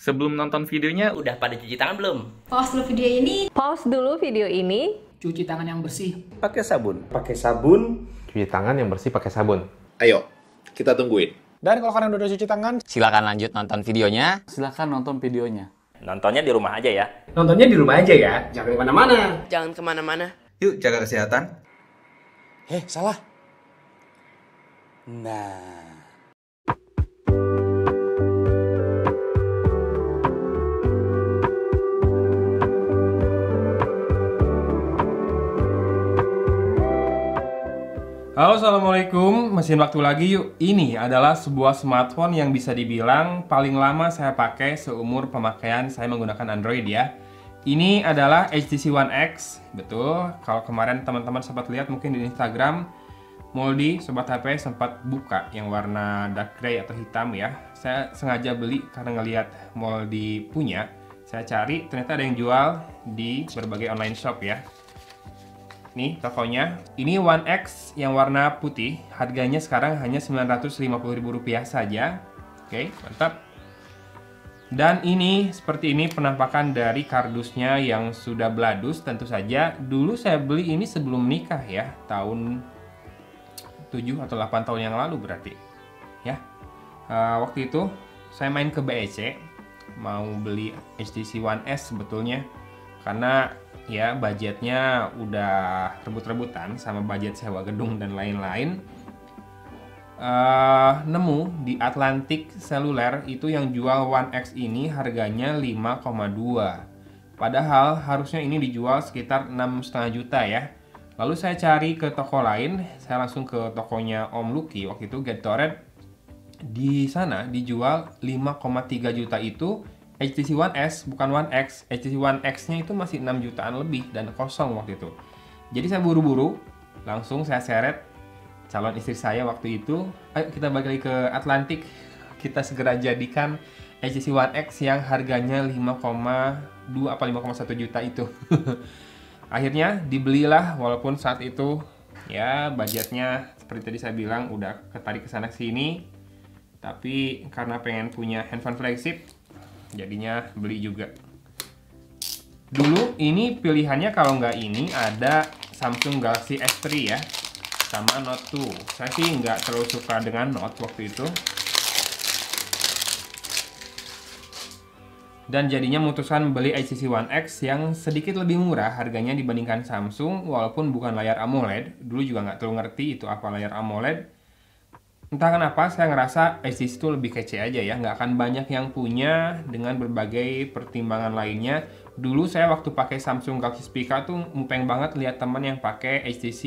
Sebelum nonton videonya, Udah pada cuci tangan belum? Pause dulu video ini. Pause dulu video ini. Cuci tangan yang bersih. Pakai sabun. Pakai sabun. Cuci tangan yang bersih pakai sabun. Ayo, kita tungguin. Dan kalau kalian udah cuci tangan, Silakan lanjut nonton videonya. Silahkan nonton videonya. Nontonnya di rumah aja ya. Nontonnya di rumah aja ya. Jangan kemana-mana. Jangan kemana-mana. yuk jaga kesehatan. Salah. Nah. Halo, assalamualaikum. Mesin waktu lagi yuk. Ini adalah sebuah smartphone yang bisa dibilang paling lama saya pakai seumur pemakaian saya menggunakan Android ya. Ini adalah HTC One X. Betul, kalau kemarin teman-teman sempat lihat mungkin di Instagram, Moldi Sobat HP sempat buka yang warna dark gray atau hitam ya. Saya sengaja beli karena ngelihat Moldi punya. Saya cari, ternyata ada yang jual di berbagai online shop ya. Nih tokonya, ini One X yang warna putih, harganya sekarang hanya Rp950.000 saja. Oke, mantap. Dan ini, seperti ini penampakan dari kardusnya yang sudah bladus tentu saja. Dulu saya beli ini sebelum nikah ya, tahun 7 atau 8 tahun yang lalu berarti. Ya, waktu itu saya main ke BEC, mau beli HTC One S sebetulnya. Karena ya budgetnya udah rebut-rebutan sama budget sewa gedung dan lain-lain. Nemu di Atlantic Cellular itu yang jual One X ini harganya 5,2. Padahal harusnya ini dijual sekitar 6,5 juta ya. Lalu saya cari ke toko lain, saya langsung ke tokonya Om Lucky waktu itu GetTorrent. Di sana dijual 5,3 juta itu HTC One S, bukan One X. HTC One X-nya itu masih 6 jutaan lebih dan kosong waktu itu. Jadi saya buru-buru, langsung saya seret calon istri saya waktu itu. Ayo kita balik lagi ke Atlantic. Kita segera jadikan HTC One X yang harganya 5,2 apa 5,1 juta itu. Akhirnya dibelilah, walaupun saat itu ya budgetnya seperti tadi saya bilang udah ketarik ke sana sini. Tapi karena pengen punya handphone flagship, jadinya beli juga. Dulu ini pilihannya kalau nggak ini ada Samsung Galaxy S3 ya, sama Note 2. Saya sih nggak terlalu suka dengan Note waktu itu. Dan jadinya memutuskan beli HTC One X yang sedikit lebih murah harganya dibandingkan Samsung, walaupun bukan layar AMOLED. Dulu juga nggak terlalu ngerti itu apa layar AMOLED. Entah kenapa saya ngerasa HTC itu lebih kece aja ya, nggak akan banyak yang punya dengan berbagai pertimbangan lainnya. Dulu saya waktu pakai Samsung Galaxy Spica tuh mupeng banget lihat teman yang pakai HTC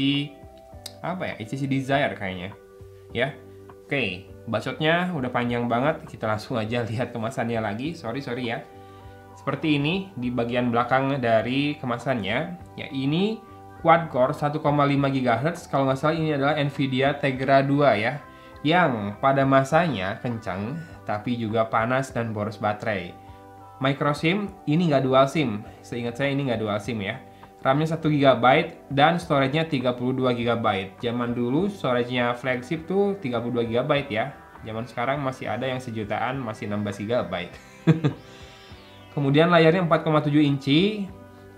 apa ya, HTC Desire kayaknya. Ya, oke, bacotnya udah panjang banget, kita langsung aja lihat kemasannya lagi. Sorry ya. Seperti ini di bagian belakang dari kemasannya. Ya ini quad core 1,5 GHz, kalau nggak salah ini adalah Nvidia Tegra 2 ya. Yang pada masanya kencang, tapi juga panas dan boros baterai. Micro SIM, ini nggak dual SIM. Seingat saya ini nggak dual SIM ya. RAM-nya 1 GB dan storage-nya 32 GB. Zaman dulu storage-nya flagship tuh 32 GB ya. Zaman sekarang masih ada yang sejutaan masih 16 GB. Kemudian layarnya 4,7 inci.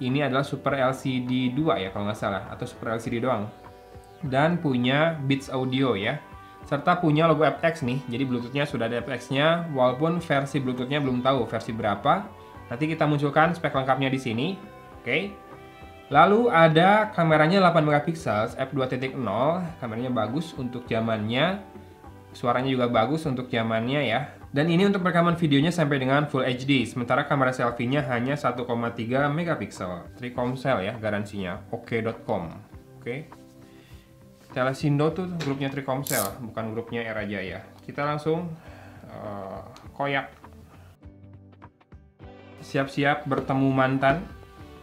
Ini adalah Super LCD 2 ya kalau nggak salah, atau Super LCD doang. Dan punya Beats Audio ya. Serta punya logo aptX nih, jadi Bluetooth-nya sudah ada aptX-nya, walaupun versi Bluetooth-nya belum tahu versi berapa. Nanti kita munculkan spek lengkapnya di sini. Oke. Lalu ada kameranya 8 megapiksel f2.0, kameranya bagus untuk zamannya. Suaranya juga bagus untuk zamannya ya. Dan ini untuk rekaman videonya sampai dengan Full HD, sementara kamera selfie-nya hanya 1,3 megapiksel. Trikomsel ya garansinya, oke.com. Oke. Telesindo tuh grupnya Trikomsel, bukan grupnya Era Jaya. Kita langsung koyak. Siap-siap bertemu mantan.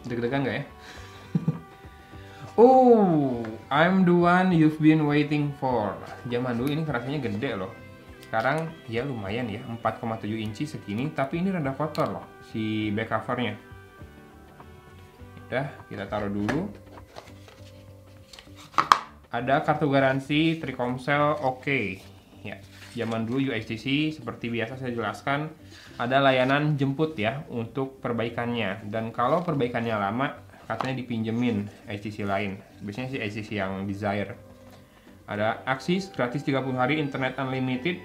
Deg-degan nggak ya? Oh, I'm the one you've been waiting for. Zaman dulu ini kerasanya gede loh. Sekarang ya lumayan ya, 4,7 inci segini. Tapi ini rada kotor loh, si back covernya. Udah, kita taruh dulu. Ada kartu garansi Trikomsel oke. Ya. zaman dulu UHTC seperti biasa saya jelaskan ada layanan jemput ya untuk perbaikannya, dan kalau perbaikannya lama katanya dipinjemin HTC lain, biasanya sih HTC yang Desire. Ada akses gratis 30 hari, internet unlimited,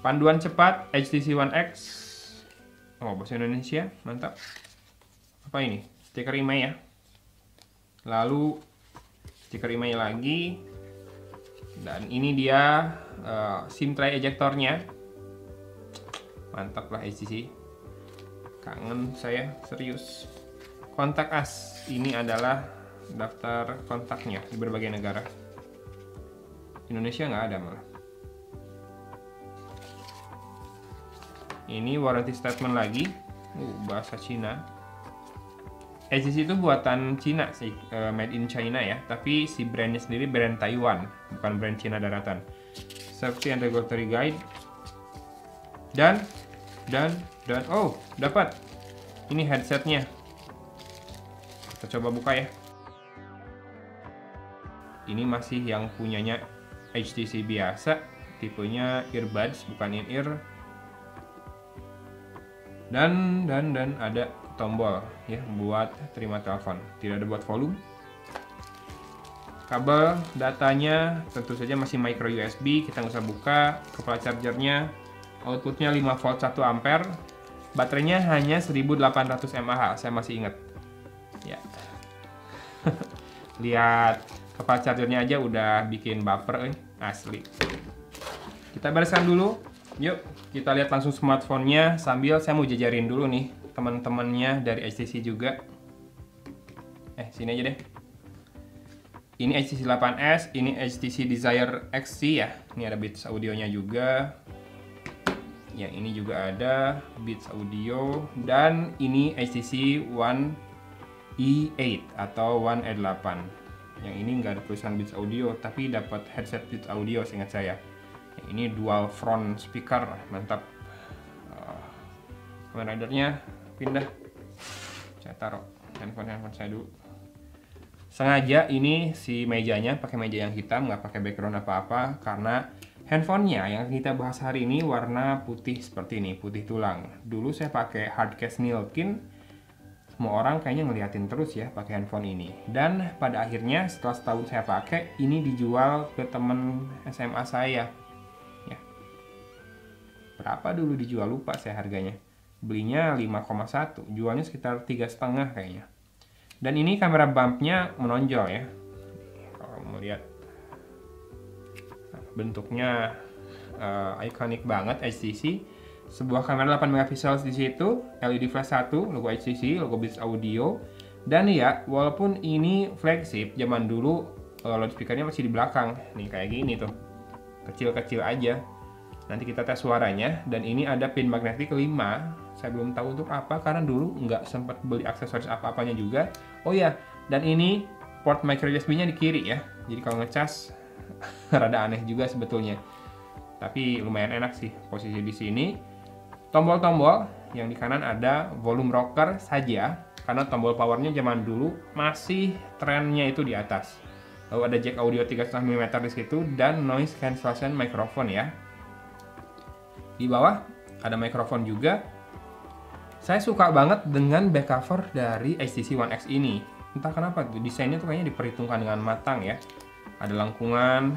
panduan cepat HTC One X, oh bahasa Indonesia, mantap. Apa ini? Stiker email ya. Lalu stiker email lagi, dan ini dia SIM tray ejectornya. Mantap lah HTC, kangen saya serius. Kontak as, ini adalah daftar kontaknya di berbagai negara. Indonesia nggak ada malah. Ini warranty statement lagi, bahasa Cina. HTC itu buatan Cina sih, made in China ya, tapi si brandnya sendiri brand Taiwan, bukan brand Cina daratan. Safety and regulatory guide, dan oh dapat ini headsetnya. Kita coba buka ya. Ini masih yang punyanya HTC biasa, tipenya earbuds bukan in-ear. Dan ada tombol ya buat terima telepon, tidak ada buat volume. Kabel datanya tentu saja masih micro USB, kita nggak usah buka. Kepala chargernya, outputnya 5 volt 1 ampere, baterainya hanya 1800 mAh, saya masih ingat ya. Lihat kepala chargernya aja udah bikin baper asli. Kita bereskan dulu, yuk kita lihat langsung smartphone-nya sambil saya mau jajarin dulu nih teman-temannya dari HTC juga. Sini aja deh. Ini HTC 8s, ini HTC Desire XC ya. Ini ada Beats audionya juga. Yang ini juga ada Beats audio, dan ini HTC One E8 atau One E8. Yang ini nggak ada tulisan Beats audio, tapi dapat headset Beats audio seingat saya. Yang ini dual front speaker, mantap. Kamen ridernya pindah, saya taruh handphone saya dulu. Sengaja ini si mejanya pakai meja yang hitam, nggak pakai background apa-apa, karena handphonenya yang kita bahas hari ini warna putih seperti ini, putih tulang. Dulu saya pakai hardcase Nilkin, semua orang kayaknya ngeliatin terus ya pakai handphone ini. Dan pada akhirnya setelah setahun saya pakai, ini dijual ke temen SMA saya. Ya. Berapa dulu dijual lupa saya harganya. Belinya 5,1, jualnya sekitar 3,5 kayaknya. Dan ini kamera bumpnya menonjol ya. Kalau mau lihat bentuknya ikonik banget HTC. Sebuah kamera 8 megapiksel di situ, LED flash 1, logo HTC, logo Beats Audio. Dan ya, walaupun ini flagship, zaman dulu loudspeakernya masih di belakang. Nih kayak gini tuh. Kecil-kecil aja. Nanti kita tes suaranya. Dan ini ada pin magnetik 5. Saya belum tahu untuk apa, karena dulu nggak sempat beli aksesoris apa-apanya juga. Oh ya, dan ini port micro USB-nya di kiri ya. Jadi kalau ngecas rada aneh juga sebetulnya. Tapi lumayan enak sih posisi di sini. Tombol-tombol yang di kanan ada volume rocker saja, karena tombol powernya zaman dulu masih trennya itu di atas. Lalu ada jack audio 3,5 mm di situ, dan noise cancellation microphone ya. Di bawah ada mikrofon juga. Saya suka banget dengan back cover dari HTC One X ini. Entah kenapa tuh desainnya tuh kayaknya diperhitungkan dengan matang ya. Ada lengkungan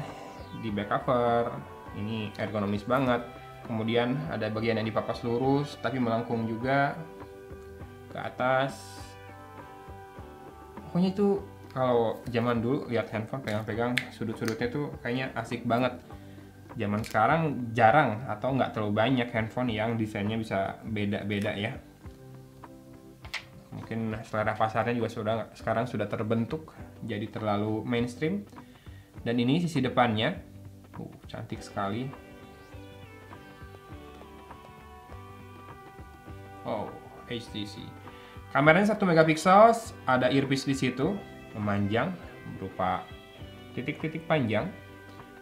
di back cover. Ini ergonomis banget. Kemudian ada bagian yang dipapas lurus tapi melengkung juga ke atas. Pokoknya itu kalau zaman dulu lihat handphone pegang-pegang sudut-sudutnya tuh kayaknya asik banget. Zaman sekarang jarang atau nggak terlalu banyak handphone yang desainnya bisa beda-beda ya. Mungkin selera pasarnya juga sekarang sudah terbentuk jadi terlalu mainstream. Dan ini sisi depannya, cantik sekali. Oh, HTC. Kameranya 1 megapiksel, ada earpiece di situ, memanjang berupa titik-titik panjang.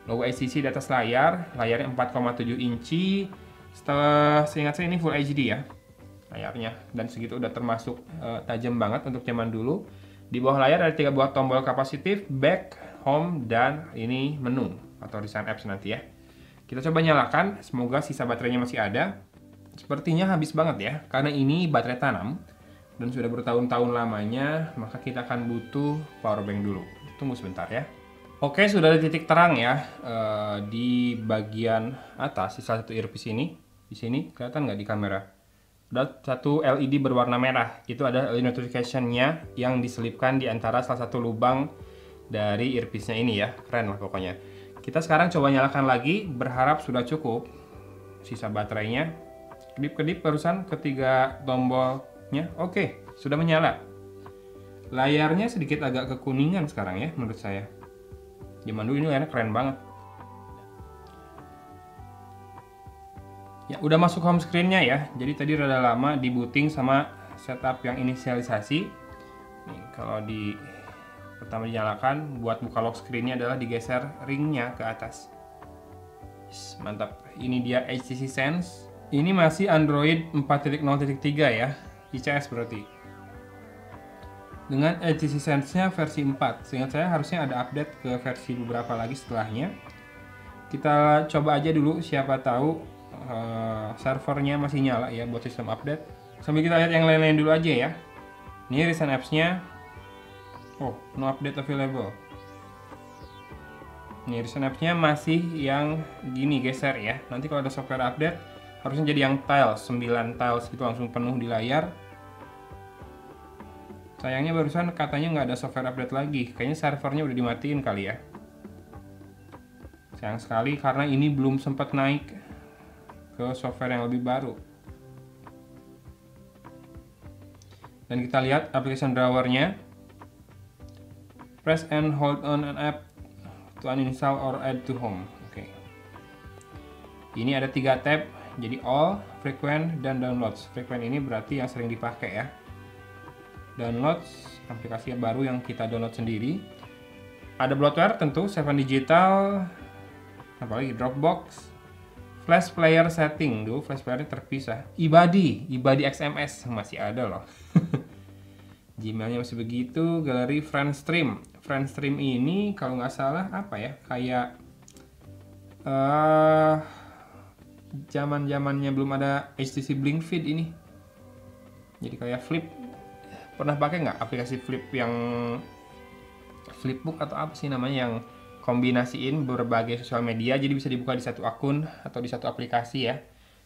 Logo HTC di atas layar, layarnya 4,7 inci. Setelah seingat saya ini Full HD ya layarnya, dan segitu udah termasuk tajam banget untuk zaman dulu. Di bawah layar ada 3 buah tombol kapasitif, back, home, dan ini menu. atau Resign Apps nanti ya. Kita coba nyalakan, semoga sisa baterainya masih ada. Sepertinya habis banget ya, karena ini baterai tanam dan sudah bertahun-tahun lamanya, maka kita akan butuh power bank dulu. Tunggu sebentar ya. Oke, sudah ada titik terang ya di bagian atas di salah satu earpiece ini. Di sini kelihatan nggak di kamera? Ada satu LED berwarna merah. Itu ada notification-nya yang diselipkan di antara salah satu lubang dari earpiece-nya ini ya. Keren lah pokoknya. Kita sekarang coba nyalakan lagi, berharap sudah cukup sisa baterainya. Kedip-kedip barusan ketiga tombolnya. Oke, sudah menyala. Layarnya sedikit agak kekuningan sekarang ya menurut saya. Zaman dulu ini layarnya keren banget. Ya, udah masuk home screen-nya ya. Jadi tadi rada lama di booting sama setup yang inisialisasi. Nih, kalau di pertama dinyalakan, buat buka lock screen-nya adalah digeser ringnya ke atas. Yes, mantap. Ini dia HTC Sense. Ini masih Android 4.0.3 ya. ICS berarti. Dengan HTC Sense-nya versi 4. Seingat saya harusnya ada update ke versi beberapa lagi setelahnya. Kita coba aja dulu, siapa tahu servernya masih nyala ya buat sistem update. Sambil kita lihat yang lain-lain dulu aja ya. Ini recent apps-nya. Oh, no update available. Nih, recent apps-nya masih yang gini geser ya. Nanti kalau ada software update, harusnya jadi yang tiles, 9 tiles gitu langsung penuh di layar. Sayangnya barusan katanya nggak ada software update lagi. Kayaknya servernya udah dimatiin kali ya. Sayang sekali karena ini belum sempat naik ke software yang lebih baru. Dan kita lihat application drawer-nya. Press and hold on an app to uninstall or add to home. Oke. Ini ada 3 tab, jadi all, frequent, dan downloads. Frequent ini berarti yang sering dipakai ya. Downloads, aplikasi baru yang kita download sendiri. Ada bloatware tentu, 7 Digital, apalagi Dropbox, Flash Player setting, dulu Flash Player terpisah. Ibadi XMS masih ada loh. Gmailnya masih begitu, galeri Friendstream. Friendstream ini kalau nggak salah apa ya, kayak zaman-zamannya belum ada HTC Blink Feed ini. Jadi kayak Flip. Pernah pakai nggak aplikasi Flip yang Flipbook atau apa sih namanya, yang kombinasiin berbagai sosial media jadi bisa dibuka di satu akun atau di satu aplikasi ya.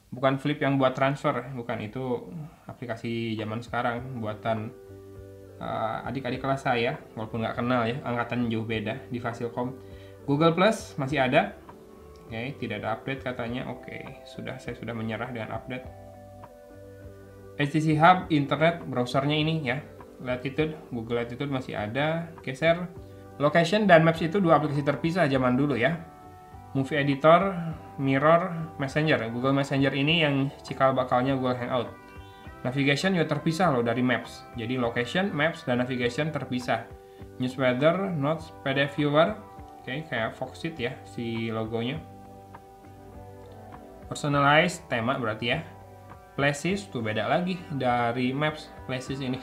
Bukan Flip yang buat transfer, bukan, itu aplikasi zaman sekarang buatan adik-adik kelas saya, walaupun nggak kenal ya, angkatan jauh beda di Fasilkom. Google Plus masih ada. Oke, tidak ada update katanya. Oke, saya sudah menyerah dengan update. HTC Hub, internet, browsernya ini ya. Latitude, Google Latitude masih ada. Geser. Location dan Maps itu 2 aplikasi terpisah zaman dulu ya. Movie Editor, Mirror, Messenger. Google Messenger ini yang cikal bakalnya Google Hangout. Navigation juga terpisah loh dari Maps. Jadi location, Maps, dan navigation terpisah. News Weather, Notes, PDF Viewer. Oke, kayak Foxit ya si logonya. Personalized, tema berarti ya. Places, tuh beda lagi dari Maps, Places ini.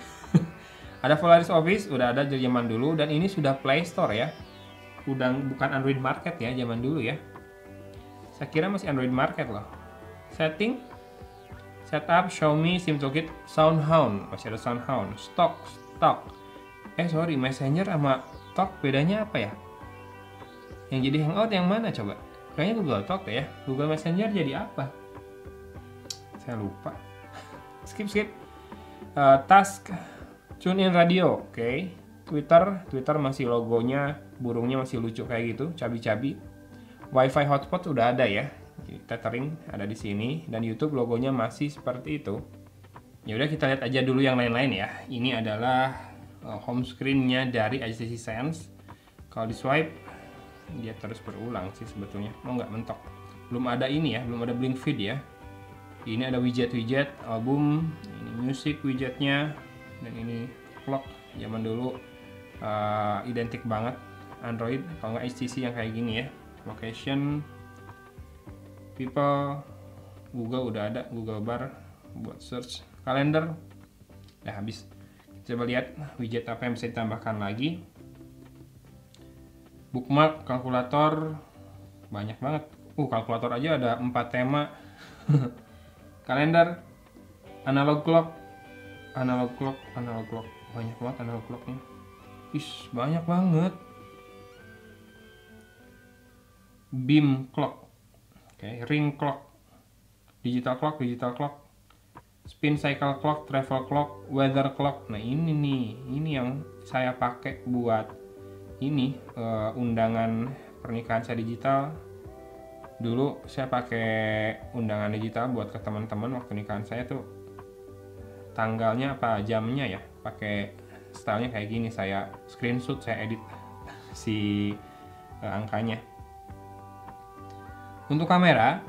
Ada Polaris Office, udah ada dari zaman dulu. Dan ini sudah Play Store ya. Udah bukan Android Market ya zaman dulu ya. Saya kira masih Android Market loh. Setting, Setup, Xiaomi, SIM Toolkit, SoundHound, masih ada SoundHound, Stock. Sorry, Messenger sama Talk bedanya apa ya? Yang jadi Hangout yang mana coba? Kayaknya Google Talk ya. Google Messenger jadi apa? Saya lupa. Skip. Task, Tune in Radio, oke. Twitter masih logonya, burungnya masih lucu kayak gitu, cabi-cabi. Wi-Fi hotspot udah ada ya. Tethering ada di sini, dan YouTube logonya masih seperti itu. Ya udah, kita lihat aja dulu yang lain-lain ya. Ini adalah home screen-nya dari HTC Sense. Kalau di swipe dia terus berulang sih sebetulnya. Nggak mentok. Belum ada ini ya, belum ada Blink Feed ya. Ini ada widget album, ini music widgetnya, dan ini clock. Zaman dulu identik banget Android, kalau nggak HTC yang kayak gini ya. Location, People, Google udah ada, Google Bar buat search, kalender udah habis. Coba lihat widget apa yang bisa ditambahkan lagi. Bookmark, kalkulator, banyak banget. Kalkulator aja ada 4 tema. Kalender, analog clock, banyak banget analog clocknya. Banyak banget. Beam clock, ring clock, digital clock, spin cycle clock, travel clock, weather clock. Nah ini yang saya pakai buat undangan pernikahan saya digital. Dulu saya pakai undangan digital buat ke teman-teman waktu nikahan saya tuh, tanggalnya apa jamnya ya, pakai stylenya kayak gini. Saya screenshot, saya edit si angkanya. Untuk kamera,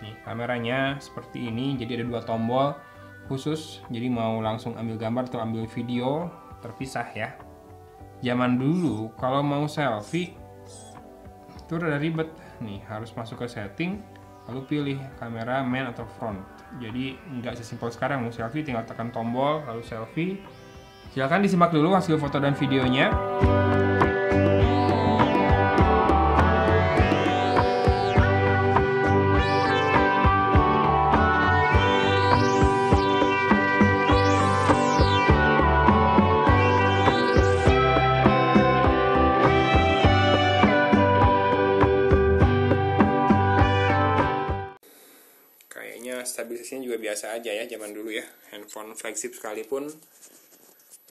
nih kameranya seperti ini. Jadi ada 2 tombol khusus, jadi mau langsung ambil gambar atau ambil video terpisah ya. Zaman dulu kalau mau selfie itu udah ribet nih, harus masuk ke setting lalu pilih kamera main atau front. Jadi nggak sesimpel sekarang, mau selfie tinggal tekan tombol lalu selfie. Silahkan disimak dulu hasil foto dan videonya. Stabilisasinya juga biasa aja ya zaman dulu ya. Handphone flagship sekalipun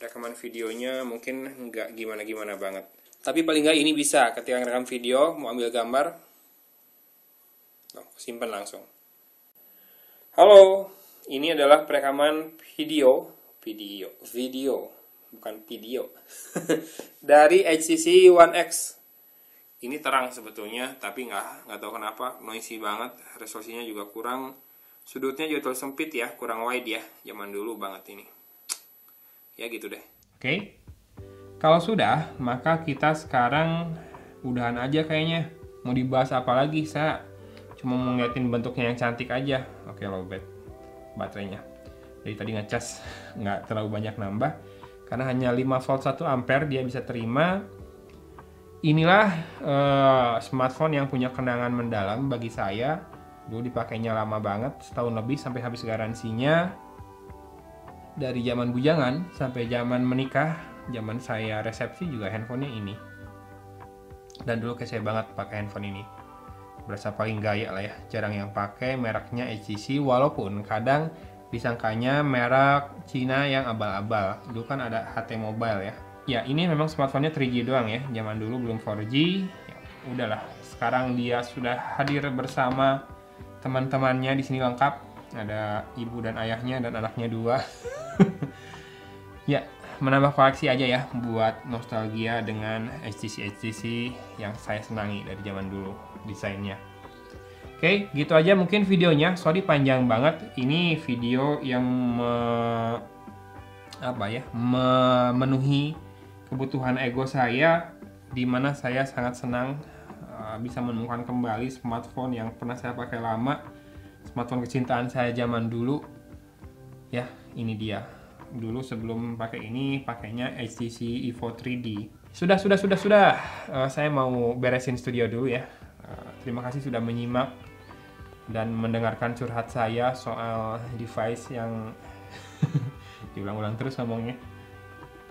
rekaman videonya mungkin nggak gimana-gimana banget. Tapi paling nggak ini bisa ketika ngerekam video, mau ambil gambar, simpan langsung. Halo, ini adalah perekaman video, bukan video, dari HTC One X. Ini terang sebetulnya, tapi nggak tahu kenapa noisy banget, resolusinya juga kurang. Sudutnya juga terlalu sempit ya, kurang wide ya, zaman dulu banget ini. Ya gitu deh. Oke. Kalau sudah, maka kita sekarang udahan aja kayaknya. Mau dibahas apa lagi? Saya cuma mau ngeliatin bentuknya yang cantik aja. Oke, lowbat baterainya. Jadi tadi ngecas nggak terlalu banyak nambah. Karena hanya 5 volt 1 ampere dia bisa terima. Inilah smartphone yang punya kenangan mendalam bagi saya. Dulu dipakainya lama banget, setahun lebih sampai habis garansinya. Dari zaman bujangan sampai zaman menikah, zaman saya resepsi juga handphonenya ini. Dan dulu kayak saya banget pakai handphone ini. Berasa paling gaya lah ya, jarang yang pakai. Mereknya HTC, walaupun kadang disangkanya merek Cina yang abal-abal. Dulu kan ada HT Mobile ya. Ya ini memang smartphone-nya 3G doang ya, zaman dulu belum 4G. Ya, udahlah, sekarang dia sudah hadir bersama teman-temannya di sini lengkap, ada ibu dan ayahnya dan anaknya 2. Ya, menambah koleksi aja ya buat nostalgia dengan HTC yang saya senangi dari zaman dulu desainnya. Oke, gitu aja mungkin videonya. Sorry panjang banget. Ini video yang memenuhi kebutuhan ego saya, di mana saya sangat senang bisa menemukan kembali smartphone yang pernah saya pakai lama, smartphone kecintaan saya zaman dulu. Ya, ini dia. Dulu sebelum pakai ini, pakainya HTC Evo 3D. Sudah. Saya mau beresin studio dulu ya. Terima kasih sudah menyimak dan mendengarkan curhat saya soal device yang diulang-ulang terus ngomongnya,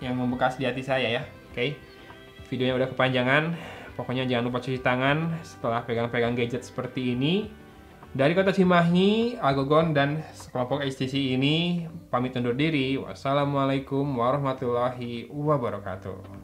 yang membekas di hati saya ya. Oke, videonya udah kepanjangan. Pokoknya jangan lupa cuci tangan setelah pegang-pegang gadget seperti ini. Dari kota Cimahi, Agogon, dan sekelompok HTC ini pamit undur diri. Wassalamualaikum warahmatullahi wabarakatuh.